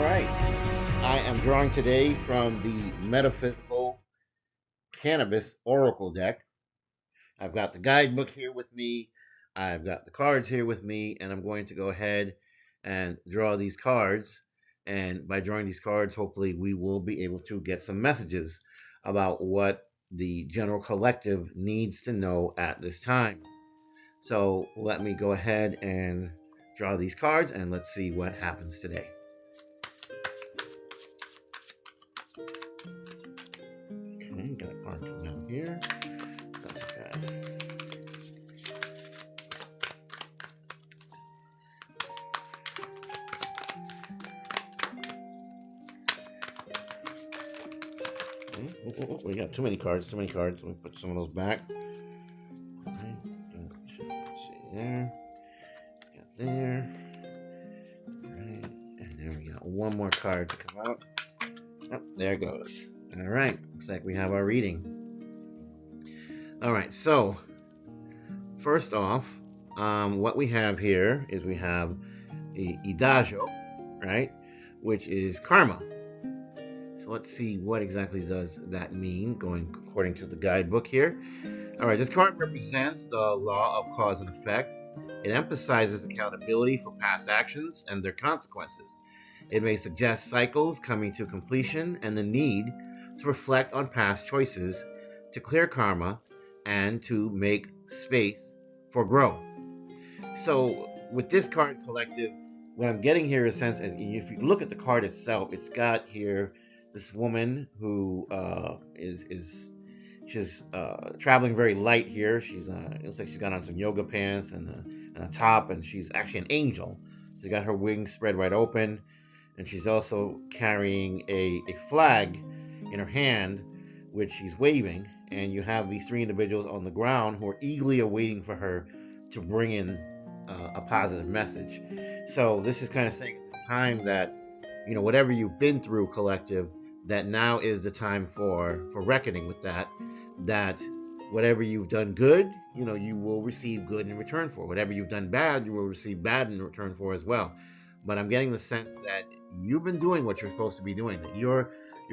right. I am drawing today from the Metaphysical Cannabis Oracle deck. I've got the guidebook here with me. I've got the cards here with me, and I'm going to go ahead and draw these cards. And by drawing these cards, hopefully we will be able to get some messages about what the general collective needs to know at this time. So let me go ahead and draw these cards, and let's see what happens today. Okay, got a card down here. That's okay. Oh, we got too many cards. Let me put some of those back. Okay, see there. Got there. Alright, and then we got one more card to come out. Oh, there it goes. Alright, looks like we have our reading. Alright, so first off, what we have here is we have the Idajo, right, which is karma. So let's see what exactly does that mean, going according to the guidebook here. All right, this card represents the law of cause and effect. It emphasizes accountability for past actions and their consequences. It may suggest cycles coming to completion and the need to reflect on past choices, to clear karma, and to make space for growth. So with this card collective, what I'm getting here is a sense, and if you look at the card itself, it's got here this woman who she's traveling very light here. She's it looks like she's got on some yoga pants and a top, and she's actually an angel. She's got her wings spread wide open, and she's also carrying a flag in her hand, which she's waving. And you have these three individuals on the ground who are eagerly awaiting for her to bring in a positive message. So this is kind of saying at this time that, you know, whatever you've been through, collective, that now is the time for reckoning with that whatever you've done good, you know, you will receive good in return for. Whatever you've done bad, you will receive bad in return for as well. But I'm getting the sense that you've been doing what you're supposed to be doing, that you're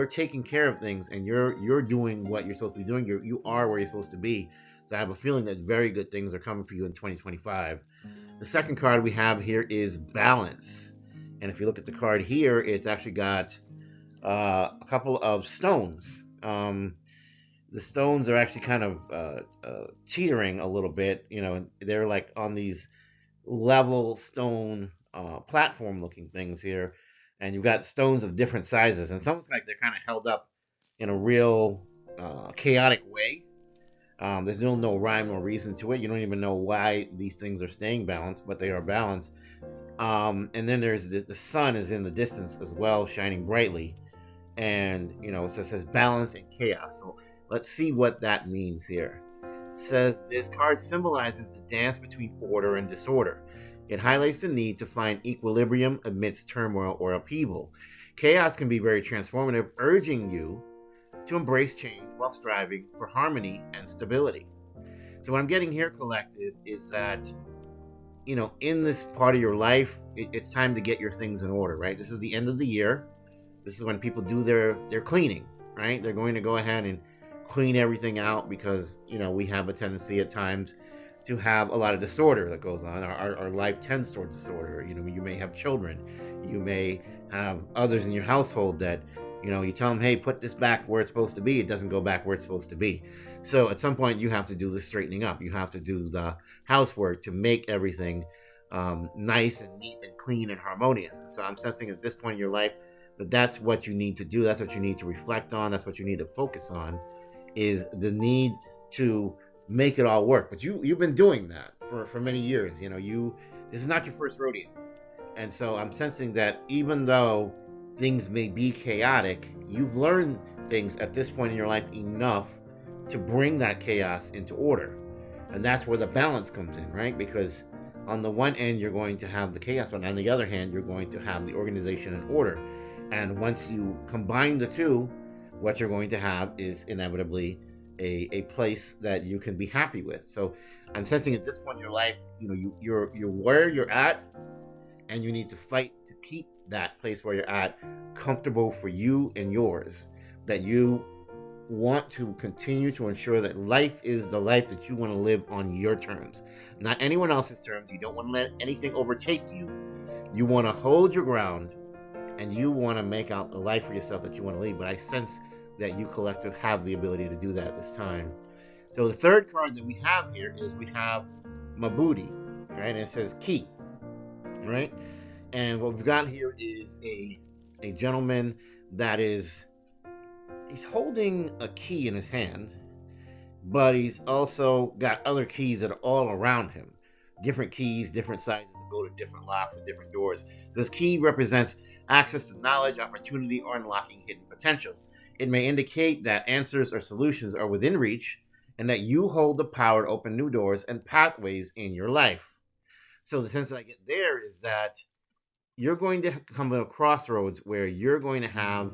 taking care of things, and you're doing what you're supposed to be doing. You are where you're supposed to be. So I have a feeling that very good things are coming for you in 2025. The second card we have here is balance. And if you look at the card here, it's actually got a couple of stones. The stones are actually kind of teetering a little bit. You know, they're like on these level stone platform looking things here. And you've got stones of different sizes. And it's almost like they're kind of held up in a real chaotic way. There's no rhyme or reason to it. You don't even know why these things are staying balanced, but they are balanced. And then there's the sun is in the distance as well, shining brightly. And, you know, so it says balance and chaos. So let's see what that means here. It says this card symbolizes the dance between order and disorder. It highlights the need to find equilibrium amidst turmoil or upheaval. Chaos can be very transformative, urging you to embrace change while striving for harmony and stability. So what I'm getting here, collective, is that, you know, in this part of your life, it's time to get your things in order, right? This is the end of the year. This is when people do their cleaning, right? They're going to go ahead and clean everything out because, you know, we have a tendency at times to have a lot of disorder that goes on. Our life tends towards disorder. You know, you may have children. You may have others in your household that, you know, you tell them, hey, put this back where it's supposed to be. It doesn't go back where it's supposed to be. So at some point, you have to do the straightening up. You have to do the housework to make everything nice and neat and clean and harmonious. And so I'm sensing at this point in your life that that's what you need to do. That's what you need to reflect on. That's what you need to focus on, is the need to make it all work. But you've been doing that for many years. You know, this is not your first rodeo. And so I'm sensing that even though things may be chaotic, you've learned things at this point in your life enough to bring that chaos into order. And that's where the balance comes in, right? Because on the one end, you're going to have the chaos, but on the other hand, you're going to have the organization and order. And once you combine the two, what you're going to have is inevitably a place that you can be happy with. So I'm sensing at this point in your life, you know, you're where you're at, and you need to fight to keep that place where you're at comfortable for you and yours, that you want to continue to ensure that life is the life that you want to live on your terms, not anyone else's terms. You don't want to let anything overtake you. You want to hold your ground, and you want to make out the life for yourself that you want to lead. But I sense that you collective have the ability to do that this time. So the third card that we have here is we have Mabudi, right? And it says key, right? And what we've got here is a gentleman that is, he's holding a key in his hand, but he's also got other keys that are all around him. Different keys, different sizes that go to different locks and different doors. So this key represents access to knowledge, opportunity, or unlocking hidden potential. It may indicate that answers or solutions are within reach and that you hold the power to open new doors and pathways in your life. So the sense that I get there is that you're going to come to a crossroads where you're going to have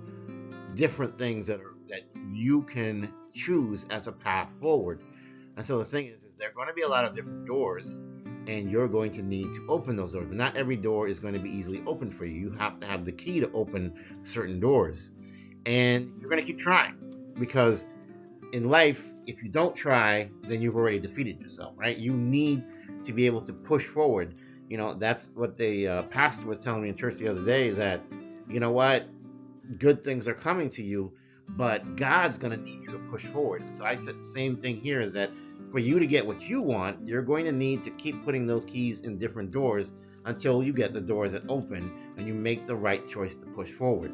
different things that you can choose as a path forward. And so the thing is there are going to be a lot of different doors, and you're going to need to open those doors. But not every door is going to be easily opened for you. You have to have the key to open certain doors, and you're going to keep trying, because in life, if you don't try, then you've already defeated yourself, right? You need to be able to push forward. That's what the pastor was telling me in church the other day, that, you know what, good things are coming to you, but God's going to need you to push forward. And so I said the same thing here, is that for you to get what you want, you're going to need to keep putting those keys in different doors until you get the doors that open and you make the right choice to push forward.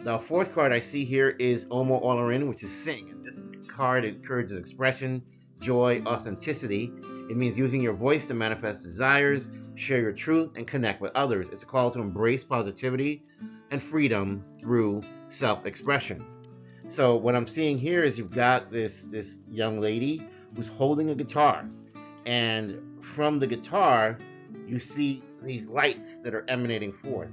The fourth card I see here is Omo Olorin, which is sing. And this card encourages expression, joy, authenticity. It means using your voice to manifest desires, share your truth, and connect with others. It's a call to embrace positivity and freedom through self-expression. So what I'm seeing here is you've got this young lady who's holding a guitar, and from the guitar you see these lights that are emanating forth.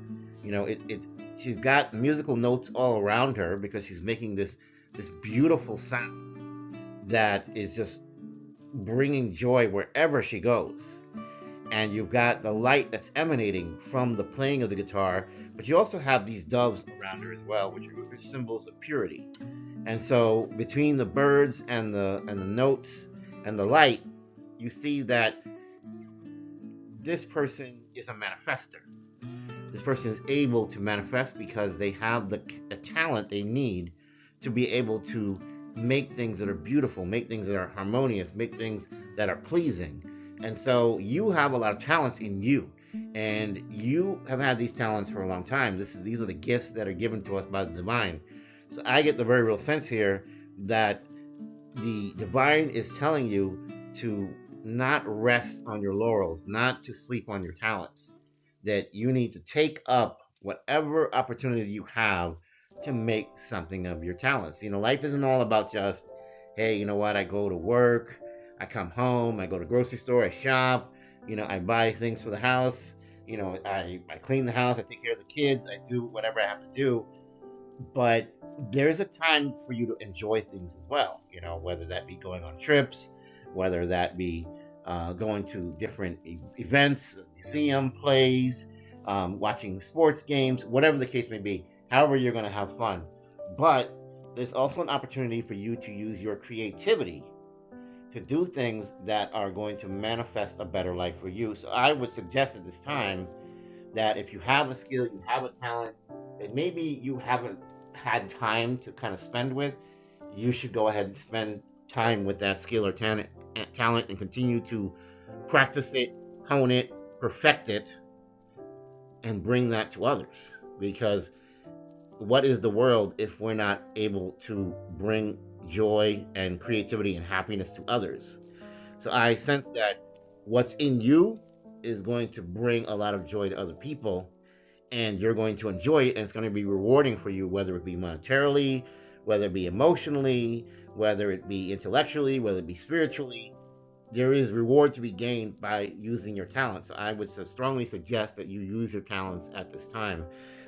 She's got musical notes all around her because she's making this beautiful sound that is just bringing joy wherever she goes. And you've got the light that's emanating from the playing of the guitar, but you also have these doves around her as well, which are symbols of purity. And so between the birds and the notes and the light, you see that this person is a manifester. This person is able to manifest because they have the talent they need to be able to make things that are beautiful, make things that are harmonious, make things that are pleasing. And so you have a lot of talents in you, and you have had these talents for a long time. These are the gifts that are given to us by the divine. So I get the very real sense here that the divine is telling you to not rest on your laurels, not to sleep on your talents, that you need to take up whatever opportunity you have to make something of your talents. Life isn't all about just, hey, you know what, I go to work, I come home, I go to the grocery store, I shop, I buy things for the house, I clean the house, I take care of the kids, I do whatever I have to do. But there's a time for you to enjoy things as well, whether that be going on trips, whether that be going to different events, museum plays, watching sports games, whatever the case may be, however you're going to have fun. But there's also an opportunity for you to use your creativity to do things that are going to manifest a better life for you. So I would suggest at this time that if you have a skill, you have a talent that maybe you haven't had time to kind of spend with, you should go ahead and spend time with that skill or talent and continue to practice it, hone it, perfect it, and bring that to others. Because what is the world if we're not able to bring joy and creativity and happiness to others? So I sense that what's in you is going to bring a lot of joy to other people, and you're going to enjoy it, and it's going to be rewarding for you, whether it be monetarily, whether it be emotionally, whether it be intellectually, whether it be spiritually. There is reward to be gained by using your talents. So I would strongly suggest that you use your talents at this time.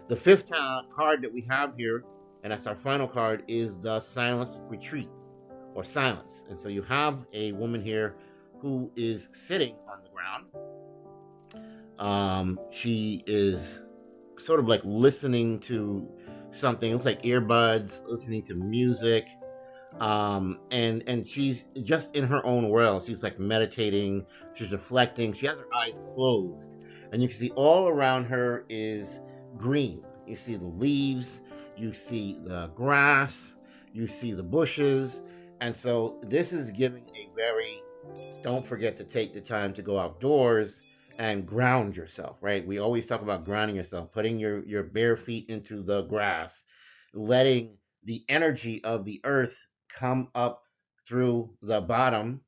The fifth card that we have here, and that's our final card, is the silence retreat, or silence. And so you have a woman here who is sitting on the ground. She is sort of like listening to something. It looks like earbuds, listening to music, and she's just in her own world. She's like meditating, she's reflecting, she has her eyes closed, and you can see all around her is green. You see the leaves, you see the grass, you see the bushes. And so this is giving a very, don't forget to take the time to go outdoors and ground yourself, right? We always talk about grounding yourself, putting your bare feet into the grass, letting the energy of the earth come up through the bottom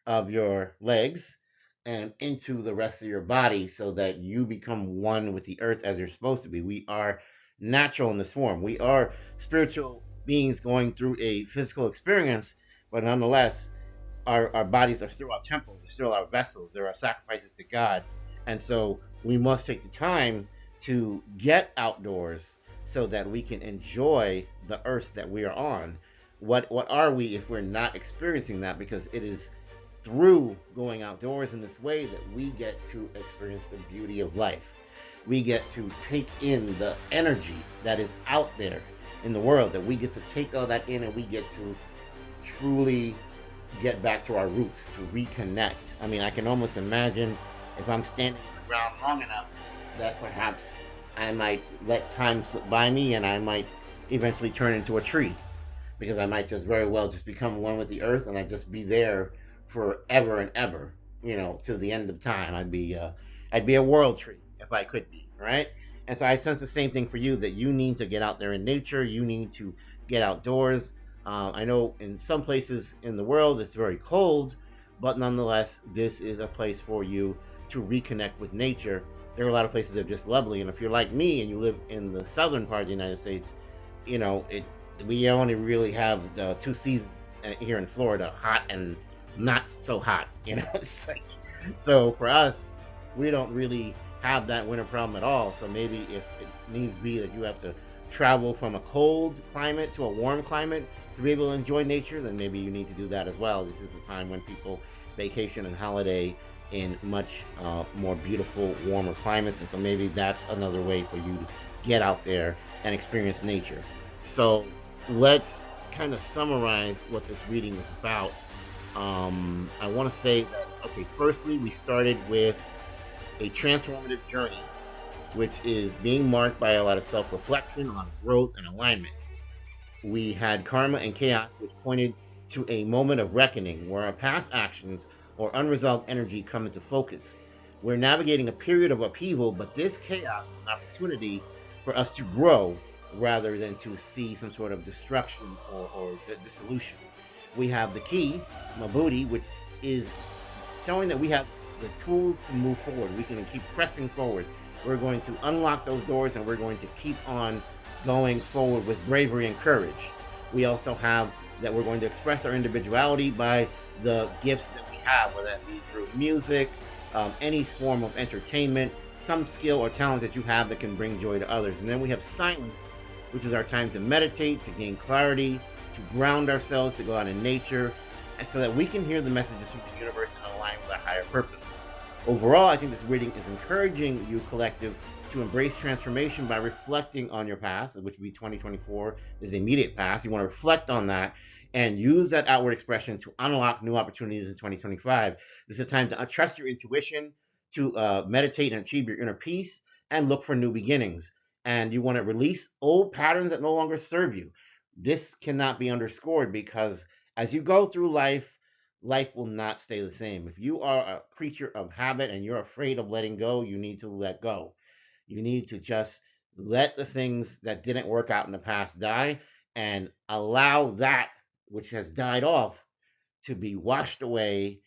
of your legs and into the rest of your body so that you become one with the earth as you're supposed to be. We are natural in this form. We are spiritual beings going through a physical experience, but nonetheless, our bodies are still our temples, they're still our vessels, they're our sacrifices to God. And so we must take the time to get outdoors so that we can enjoy the earth that we are on. What are we if we're not experiencing that? Because it is through going outdoors in this way that we get to experience the beauty of life. We get to take in the energy that is out there in the world, that we get to take all that in, and we get to truly get back to our roots, to reconnect. I mean, I can almost imagine if I'm standing on the ground long enough that perhaps I might let time slip by me and I might eventually turn into a tree, because I might just very well just become one with the earth and I'd just be there forever and ever, to the end of time. I'd be a world tree if I could be, right? And so I sense the same thing for you, that you need to get out there in nature. You need to get outdoors. I know in some places in the world it's very cold, but nonetheless, this is a place for you to reconnect with nature. There are a lot of places that are just lovely, and if you're like me and you live in the southern part of the United States, we only really have the two seasons here in Florida: hot and not so hot. It's like, so for us, we don't really have that winter problem at all. So maybe if it needs be that you have to travel from a cold climate to a warm climate to be able to enjoy nature, then maybe you need to do that as well. This is a time when people vacation and holiday in much more beautiful, warmer climates, and so maybe that's another way for you to get out there and experience nature. So let's kind of summarize what this reading is about. I want to say that, okay, firstly, we started with a transformative journey, which is being marked by a lot of self-reflection on growth and alignment. We had karma and chaos, which pointed to a moment of reckoning where our past actions or unresolved energy come into focus. We're navigating a period of upheaval, but this chaos is an opportunity for us to grow rather than to see some sort of destruction or dissolution. We have the key, Mabudi, which is showing that we have the tools to move forward. We can keep pressing forward. We're going to unlock those doors, and we're going to keep on going forward with bravery and courage. We also have that we're going to express our individuality by the gifts that we have, whether that be through music, any form of entertainment, some skill or talent that you have that can bring joy to others. And then we have silence, which is our time to meditate, to gain clarity, to ground ourselves, to go out in nature, and so that we can hear the messages from the universe and align with our higher purpose. Overall, I think this reading is encouraging you, collective, to embrace transformation by reflecting on your past, which would be 2024 is the immediate past. You want to reflect on that and use that outward expression to unlock new opportunities in 2025. This is a time to trust your intuition, to meditate and achieve your inner peace, and look for new beginnings. And you want to release old patterns that no longer serve you. This cannot be underscored, because as you go through life, life will not stay the same. If you are a creature of habit and you're afraid of letting go, you need to let go. You need to just let the things that didn't work out in the past die, and allow that which has died off to be washed away,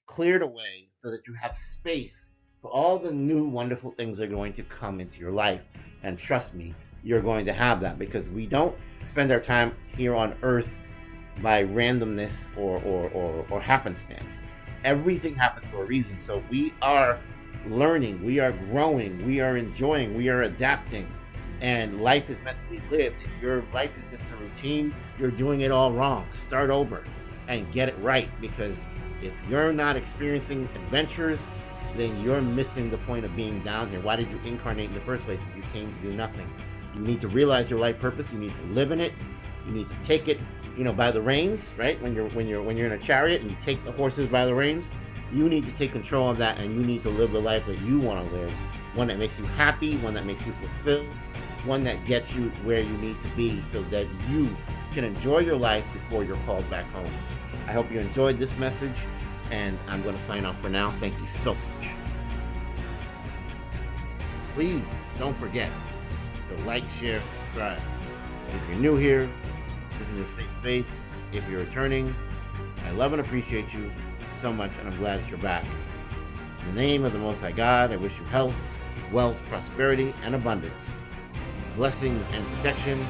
cleared away, so that you have space for all the new wonderful things that are going to come into your life. And trust me, you're going to have that, because we don't spend our time here on earth by randomness or happenstance. Everything happens for a reason. So we are learning, we are growing, we are enjoying, we are adapting, and life is meant to be lived. If your life is just a routine, you're doing it all wrong. Start over and get it right, because if you're not experiencing adventures, then you're missing the point of being down here. Why did you incarnate in the first place if you came to do nothing? You need to realize your life purpose. You need to live in it. You need to take it, by the reins, right? When you're in a chariot and you take the horses by the reins, you need to take control of that, and you need to live the life that you want to live. One that makes you happy, one that makes you fulfilled, one that gets you where you need to be so that you can enjoy your life before you're called back home. I hope you enjoyed this message, and I'm going to sign off for now. Thank you so much. Please don't forget to like, share, subscribe. If you're new here, this is a safe space. If you're returning, I love and appreciate you so much, and I'm glad that you're back. In the name of the Most High God, I wish you health, wealth, prosperity, and abundance. Blessings and protection.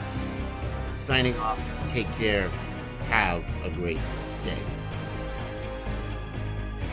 Signing off. Take care. Have a great day.